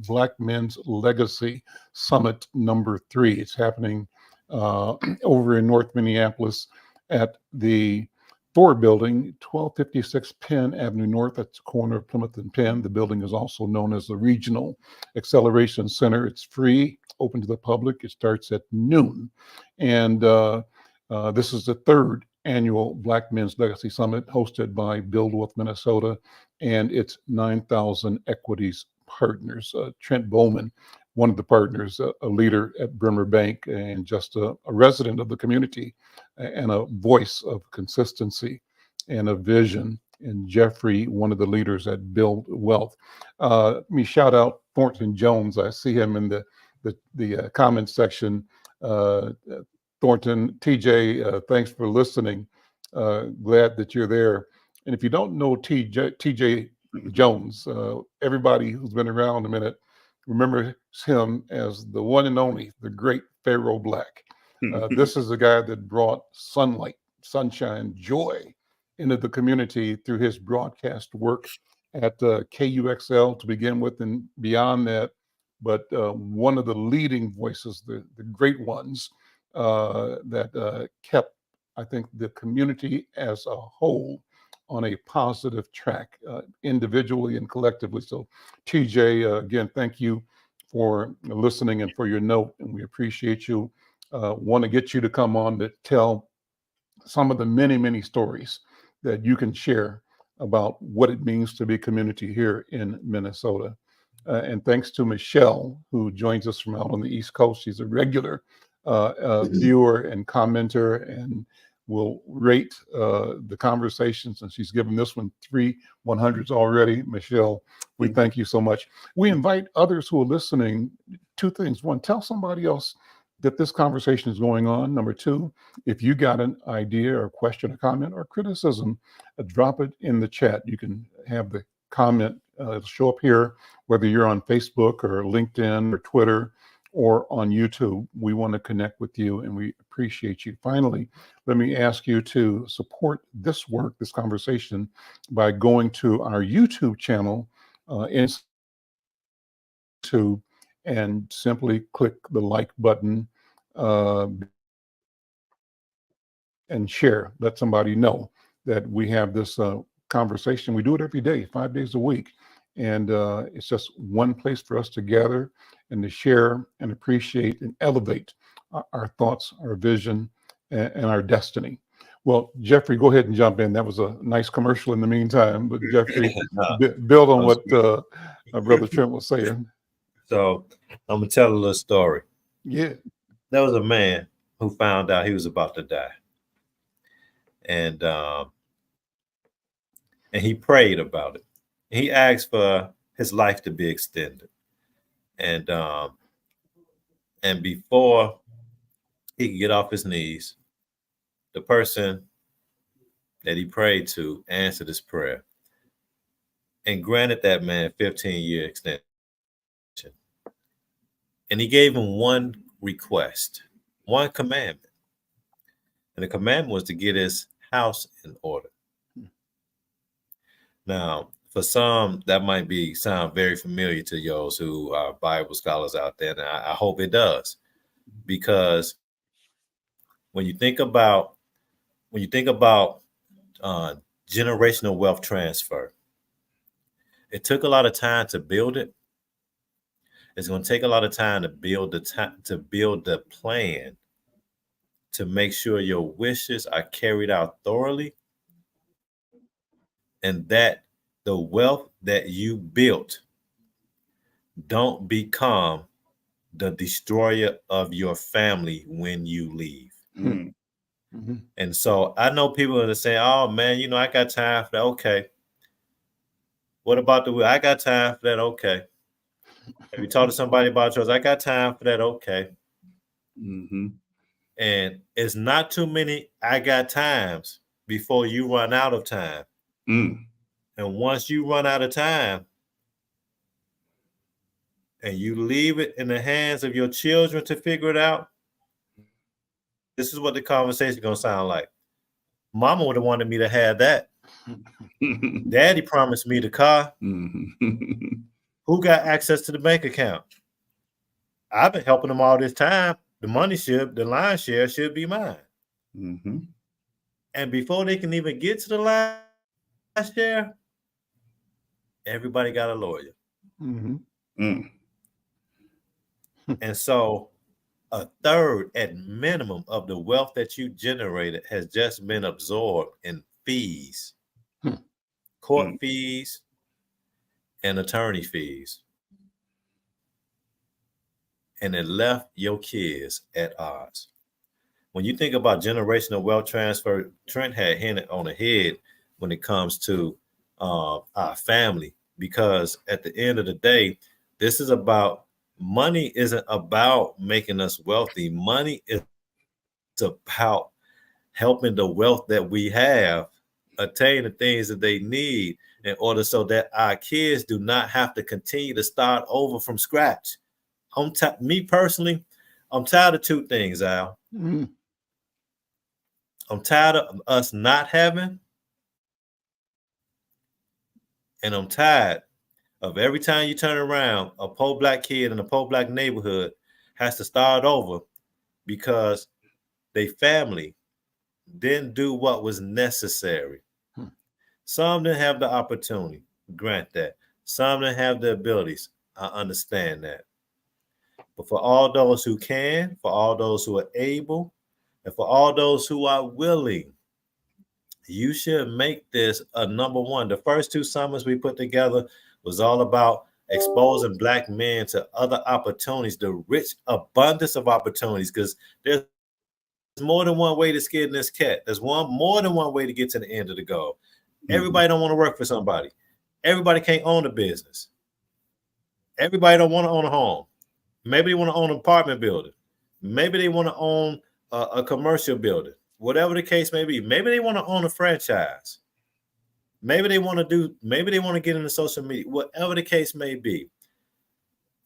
Black Men's Legacy Summit #3. It's happening over in North Minneapolis at the Thor Building, 1256 Penn Avenue North. That's the corner of Plymouth and Penn. The building is also known as the Regional Acceleration Center. It's free, open to the public. It starts at noon. And this is the 3rd annual Black Men's Legacy Summit hosted by Build Wealth Minnesota and its 9,000 Equities partners. Trent Bowman, one of the partners, a leader at Bremer Bank and just a resident of the community and a voice of consistency and a vision. And Jeffrey, one of the leaders at Build Wealth. Let me shout out Thornton Jones. I see him in the comments section. Thornton, TJ, thanks for listening. Glad that you're there. And if you don't know TJ Jones, everybody who's been around a minute remembers him as the one and only, the great Pharaoh Black. This is the guy that brought sunlight, sunshine, joy into the community through his broadcast work at KUXL to begin with and beyond that. But one of the leading voices, the great ones that kept, I think, the community as a whole on a positive track, individually and collectively. So TJ, again, thank you for listening and for your note, and we appreciate you. Want to get you to come on to tell some of the many, many stories that you can share about what it means to be community here in Minnesota. And thanks to Michelle, who joins us from out on the East Coast. She's a regular viewer and commenter and will rate the conversations. And she's given this one 3 100s already. Michelle, we thank you so much. We invite others who are listening, 2 things. 1, tell somebody else that this conversation is going on. Number 2, if you got an idea or question or comment or criticism, drop it in the chat. You can have the comment it'll show up here, whether you're on Facebook or LinkedIn or Twitter or on YouTube. We want to connect with you and we appreciate you. Finally, let me ask you to support this work, this conversation, by going to our YouTube channel in YouTube and simply click the like button and share. Let somebody know that we have this conversation. We do it every day, 5 days a week. And it's just one place for us to gather and to share and appreciate and elevate our thoughts, our vision, and our destiny. Well, Jeffrey, go ahead and jump in. That was a nice commercial in the meantime, but Jeffrey, build on what Brother Trent was saying. So I'm going to tell a little story. Yeah. There was a man who found out he was about to die. And he prayed about it. He asked for his life to be extended. And before he could get off his knees, the person that he prayed to answered his prayer and granted that man 15-year extension. And he gave him one request, one commandment. And the commandment was to get his house in order. Now, for some, that might sound very familiar to those who are Bible scholars out there, and I hope it does, because when you think about generational wealth transfer, it took a lot of time to build it. It's going to take a lot of time to build the plan to make sure your wishes are carried out thoroughly, and that the wealth that you built don't become the destroyer of your family when you leave. Mm-hmm. And so I know people that say, oh man, I got time for that. Okay. What about the will? I got time for that. Okay. Have you talked to somebody about yours? I got time for that. Okay. Mm-hmm. And it's not too many I got times before you run out of time. Mm. And once you run out of time and you leave it in the hands of your children to figure it out, this is what the conversation is going to sound like. Mama would have wanted me to have that. Daddy promised me the car. Who got access to the bank account? I've been helping them all this time. The line share should be mine. And before they can even get to the line share, everybody got a lawyer. And so a third at minimum of the wealth that you generated has just been absorbed in fees, court fees, and attorney fees. And it left your kids at odds. When you think about generational wealth transfer, Trent had hinted on the head when it comes to our family, because at the end of the day, this is about money. Isn't about making us wealthy. Money is about helping the wealth that we have attain the things that they need in order so that our kids do not have to continue to start over from scratch. Me personally, I'm tired of two things, Al. I'm tired of us not having, and I'm tired of every time you turn around, a poor black kid in a poor black neighborhood has to start over because their family didn't do what was necessary. Some didn't have the opportunity, grant that. Some didn't have the abilities, I understand that. But for all those who can, for all those who are able, and for all those who are willing, you should make this a number one. The first two summits we put together was all about exposing Black men to other opportunities, the rich abundance of opportunities, because there's more than one way to skin this cat. There's more than one way to get to the end of the goal. Everybody don't want to work for somebody. Everybody can't own a business. Everybody don't want to own a home. Maybe they want to own an apartment building. Maybe they want to own a commercial building. Whatever the case may be. Maybe they want to own a franchise. Maybe they want to get into social media. Whatever the case may be.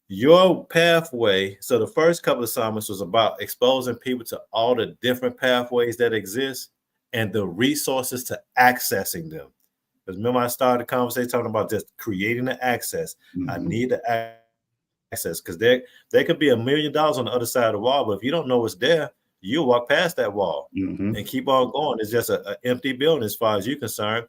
Your pathway. So the first couple of summits was about exposing people to all the different pathways that exist and the resources to accessing them. Because remember, I started the conversation talking about just creating the access. I need the access, because there could be $1 million on the other side of the wall, but if you don't know what's there, you'll walk past that wall and keep on going. It's just an empty building as far as you're concerned.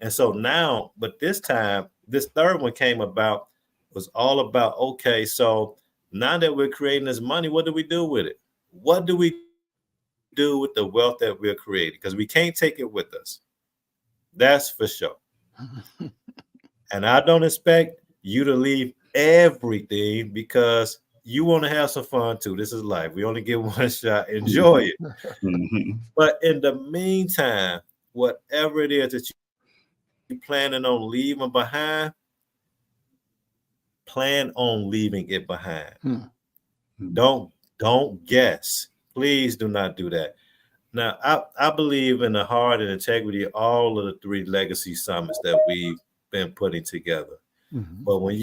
And so now, but this time, this third one came about, was all about, okay, so now that we're creating this money, what do we do with it? What do we do with the wealth that we're creating? Because we can't take it with us. That's for sure. And I don't expect you to leave everything, because you want to have some fun too. This is life. We only get one shot. Enjoy it. But in the meantime, whatever it is that you're planning on leaving behind, plan on leaving it behind. Don't guess. Please do not do that. Now, I believe in the heart and integrity of all of the 3 legacy summits that we've been putting together. But when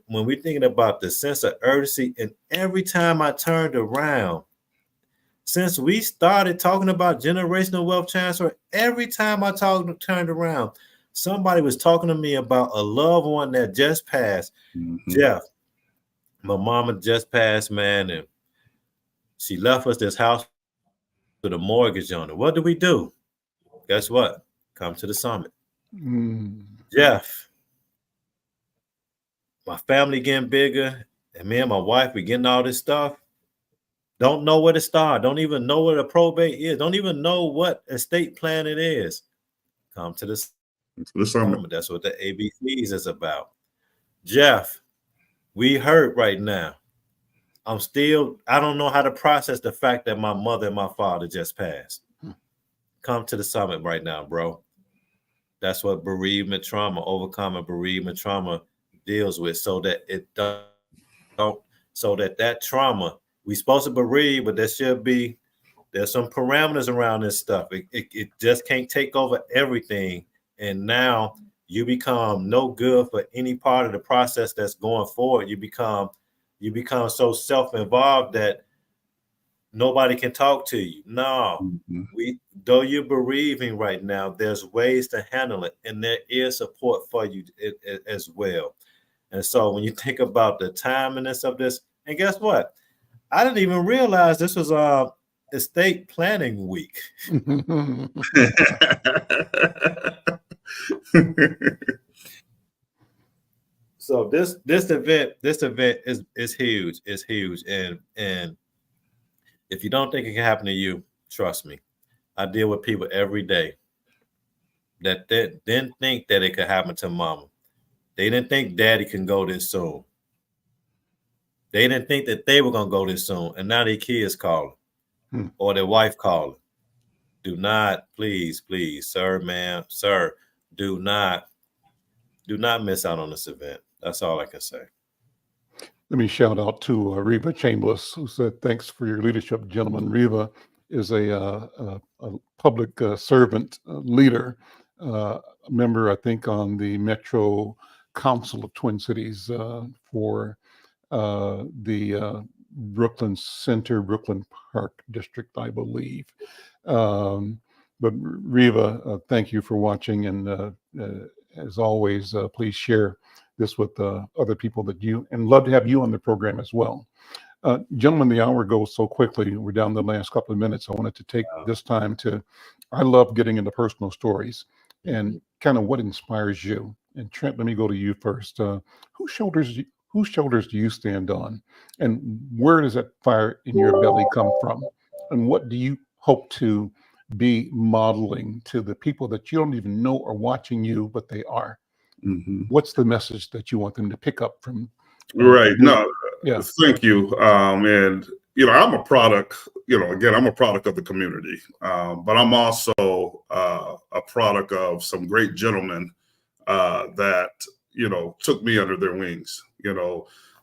we're thinking about the sense of urgency, and every time I turned around, since we started talking about generational wealth transfer, every time I turned around, somebody was talking to me about a loved one that just passed. Jeff, my mama just passed, man, and she left us this house with a mortgage on it. What do we do? Guess what? Come to the summit. Jeff, my family getting bigger, and me and my wife, we getting all this stuff. Don't know where to start. Don't even know what a probate is. Don't even know what estate plan it is. Come to the summit. That's what the ABCs is about. Jeff, we hurt right now. I don't know how to process the fact that my mother and my father just passed. Come to the summit right now, bro. That's what bereavement trauma, overcoming bereavement trauma deals with, so that it don't, so that trauma, we supposed to bereave, but there's some parameters around this stuff. It just can't take over everything. And now you become no good for any part of the process that's going forward. You become so self-involved that nobody can talk to you. No, though you're bereaving right now, there's ways to handle it, and there is support for you as well. And so when you think about the timeliness of this, and guess what? I didn't even realize this was estate planning week. So this event is huge. It's huge. And if you don't think it can happen to you, trust me. I deal with people every day that didn't think that it could happen to mama. They didn't think daddy can go this soon. They didn't think that they were gonna go this soon. And now their kids calling or their wife calling. Do not, please, sir, ma'am, sir, do not miss out on this event. That's all I can say. Let me shout out to Reva Chambliss, who said, "Thanks for your leadership, gentlemen." Reva is a public servant leader, a member, I think, on the Metro Council of Twin Cities for the Brooklyn Center, Brooklyn Park District, I believe. But Reva, thank you for watching, and as always, please share this with other people that you, and love to have you on the program as well. Gentlemen, the hour goes so quickly. We're down the last couple of minutes. I wanted to take this time I love getting into personal stories and kind of what inspires you. And Trent, let me go to you first. Whose shoulders do you stand on? And where does that fire in your belly come from? And what do you hope to be modeling to the people that you don't even know are watching you, but they are? What's the message that you want them to pick up from? Right. No, yeah. Thank you. And, I'm a product, again, I'm a product of the community, but I'm also a product of some great gentlemen that, took me under their wings.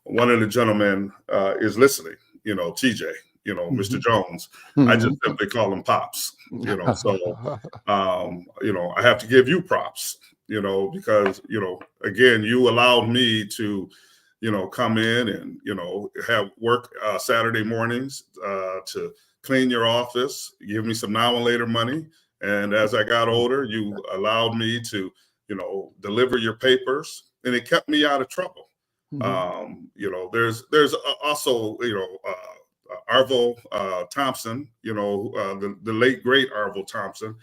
One of the gentlemen is listening, TJ, Mr. Jones. I just simply call him Pops, so, I have to give you props, because, again, you allowed me to, come in and, have work Saturday mornings to clean your office, give me some now and later money. And as I got older, you allowed me to, deliver your papers, and it kept me out of trouble. There's also, Arvo Thompson, the late great Arvo Thompson,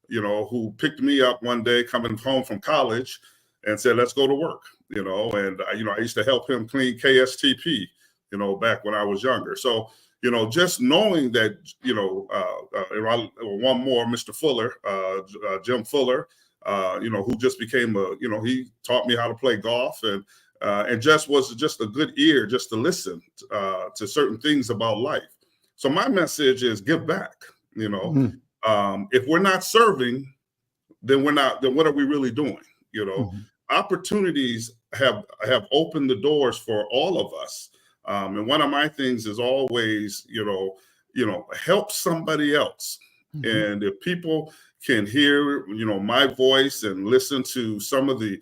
who picked me up one day coming home from college and said, "Let's go to work," and I used to help him clean KSTP, back when I was younger. So, just knowing that, one more, Mr. Fuller, Jim Fuller, who just became he taught me how to play golf, and just was just a good ear just to listen to certain things about life. So my message is give back. If we're not serving, then what are we really doing? Opportunities have opened the doors for all of us. And one of my things is always, help somebody else. And if people can hear, my voice and listen to some of the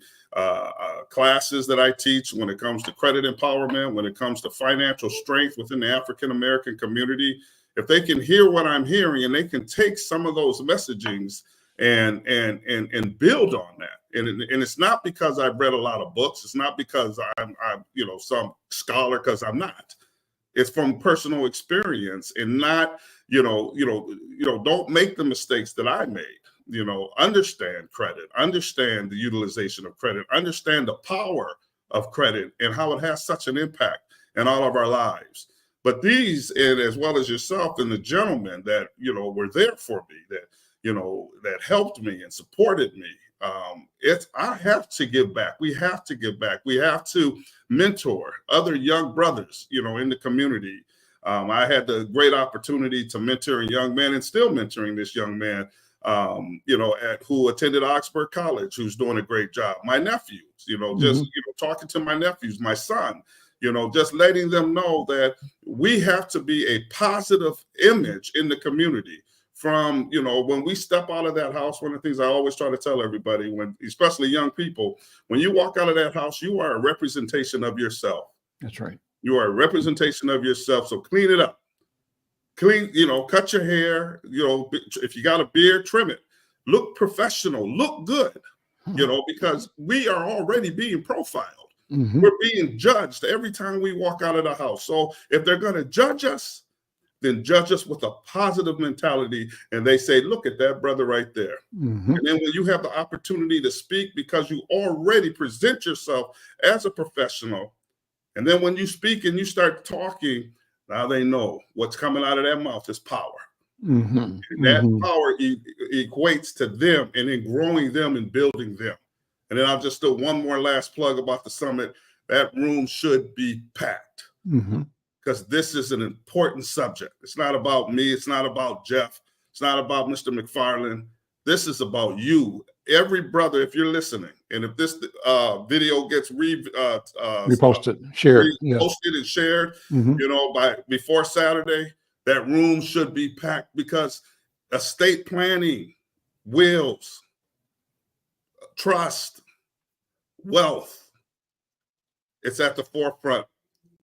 classes that I teach when it comes to credit empowerment, when it comes to financial strength within the African-American community, if they can hear what I'm hearing and they can take some of those messagings and build on that. And it's not because I've read a lot of books. It's not because I'm some scholar, because I'm not. It's from personal experience, and not, don't make the mistakes that I made. Understand credit, understand the utilization of credit, understand the power of credit and how it has such an impact in all of our lives. But these, and as well as yourself and the gentlemen that, were there for me, that, that helped me and supported me. I have to give back. We have to give back. We have to mentor other young brothers, in the community. I had the great opportunity to mentor a young man, and still mentoring this young man, who attended Oxford College, who's doing a great job. My nephews, talking to my nephews, my son, just letting them know that we have to be a positive image in the community. From, when we step out of that house, one of the things I always try to tell everybody, especially young people, when you walk out of that house, you are a representation of yourself. That's right. You are a representation of yourself. So clean it up. clean, cut your hair, if you got a beard, trim it. Look professional, look good, because we are already being profiled. Mhm. We're being judged every time we walk out of the house. So if they're going to judge us, then judge us with a positive mentality. And they say, look at that brother right there. Mhm. And then when you have the opportunity to speak, because you already present yourself as a professional, and then when you speak and you start talking, now they know what's coming out of their mouth is power. Mhm. And that Mhm. power equates to them and in growing them and building them. And then I'll just do one more last plug about the summit. That room should be packed, Mhm. because this is an important subject. It's not about me. It's not about Jeff. It's not about Mr. McFarlane. This is about you. Every brother, if you're listening, and if this video gets Reposted, shared. Yeah. reposted and shared, Mhm. by before Saturday, that room should be packed, because estate planning, wills, trust, wealth, it's at the forefront.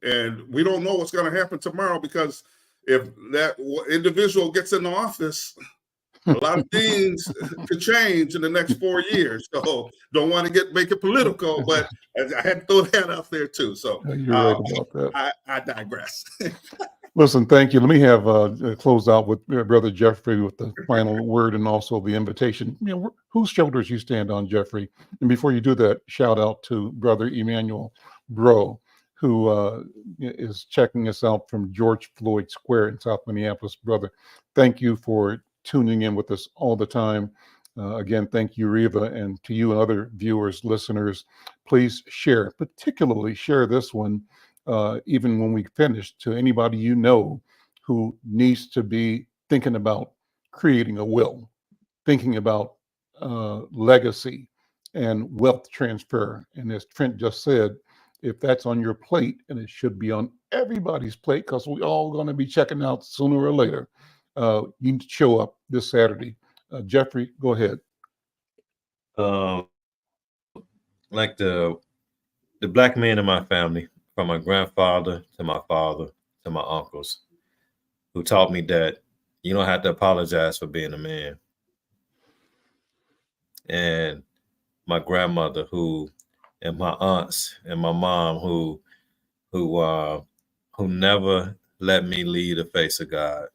And we don't know what's going to happen tomorrow, because if that individual gets in the office, a lot of things could change in the next 4 years. So don't want to make it political, but I had to throw that out there too. So You're right about that. I digress. Listen, thank you. Let me have close out with Brother Jeffrey with the final word and also the invitation. Whose shoulders you stand on, Jeffrey? And before you do that, shout out to Brother Emmanuel Bro, who is checking us out from George Floyd Square in South Minneapolis. Brother, thank you for tuning in with us all the time. Again, thank you, Reva, and to you and other viewers, listeners. Please share, particularly share this one. Even when we finish, to anybody you know who needs to be thinking about creating a will, thinking about legacy and wealth transfer. And as Trent just said, if that's on your plate, and it should be on everybody's plate, because we're all going to be checking out sooner or later, you need to show up this Saturday. Jeffrey, go ahead. Like the black men in my family, from my grandfather to my father to my uncles, who taught me that you don't have to apologize for being a man. And my grandmother, and my aunts and my mom, who never let me leave the face of God.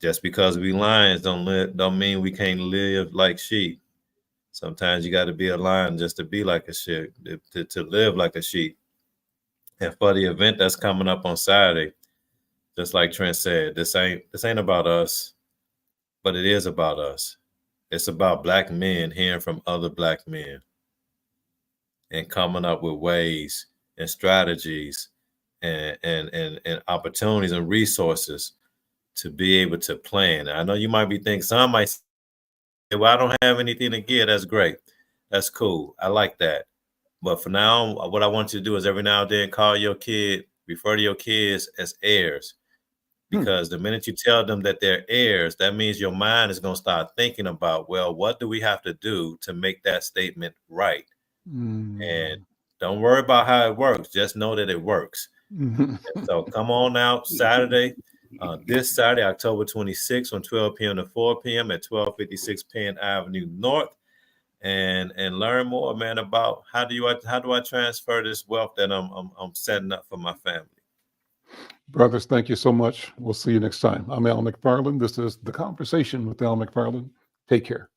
Just because we lions don't mean we can't live like sheep. Sometimes you got to be a lion just to be like a sheep, to live like a sheep. And for the event that's coming up on Saturday, just like Trent said, this ain't about us, but it is about us. It's about black men hearing from other black men and coming up with ways and strategies and opportunities and resources to be able to plan. I know you might be thinking, some might say, well, I don't have anything to give. That's great. That's cool. I like that. But for now, what I want you to do is every now and then refer to your kids as heirs. Because the minute you tell them that they're heirs, that means your mind is going to start thinking about, well, what do we have to do to make that statement right? And don't worry about how it works. Just know that it works. So come on out Saturday, this Saturday, October 26th, from 12 p.m. to 4 p.m. at 1256 Penn Avenue North, and learn more, man, about how do I transfer this wealth that I'm setting up for my family. Brothers, thank you so much. We'll see you next time. I'm Al McFarlane. This is The Conversation with Al McFarlane. Take care.